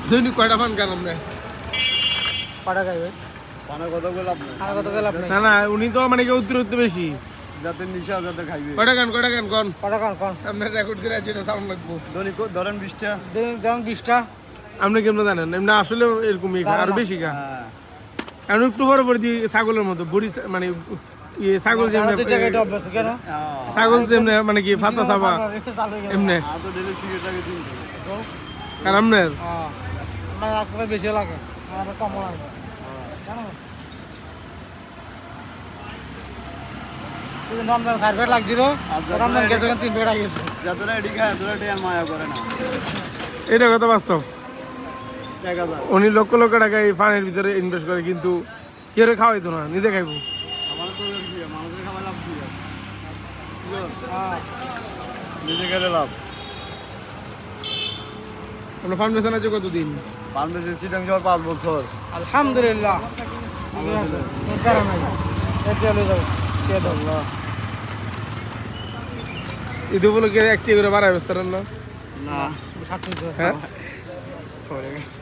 দৈনিক কয়টা পান খান আপনি? পাটা খাইবে না না, উনি তো মানে কি অতিরিক্ত বেশি। যাতে নিশা যাতে খাইবে। কয়টা খান কোন? পাটা খান কোন আপনার রেকর্ড করে যেটা সাউন্ড লাগবো। দৈনিক ধরেন 20টা। দেন 20টা। আপনি কেমন জানেন? এমনি আসলে এরকমই খায়, আরো বেশি খা। হ্যাঁ কারণ একটু বড় বড় দিয়ে ছাগলের মতো বড়ি মানে ইয়ে ছাগল যেমনি অভ্যাস কেন ছাগল যেমনি মানে কি ফাতা চাবা এমনি। তো ডেলি সিগারেট লাগে 3টা। আর আপনার আমার আপনার বেশি লাগে আমার কম লাগে জানো তুই রমজান সার্ভে লাগছিল রমজান গেছে 3 প্যাকেট গেছে যারা এডি খায় তোরা এটা আর মায়া করে না। এটা কথা বাস্তব। 1000 উনি লক্ষ লক্ষ টাকা এই ফানের ভিতরে ইনভেস্ট করে, কিন্তু কেউ খাওয়াইতো না, নিজে খাইবো। আমার তো মানুষের খাবার লাভ কি নিজে খেলে লাভ। আপনার ফার্ম বেচান আছে কতদিন? বাংলাদেশের চিটাং শহর 5 বছর। আলহামদুলিল্লাহ ঈদ উপলক্ষে একটি করে বাড়াই বেচতেন না? না হ্যাঁ সরে গেছে।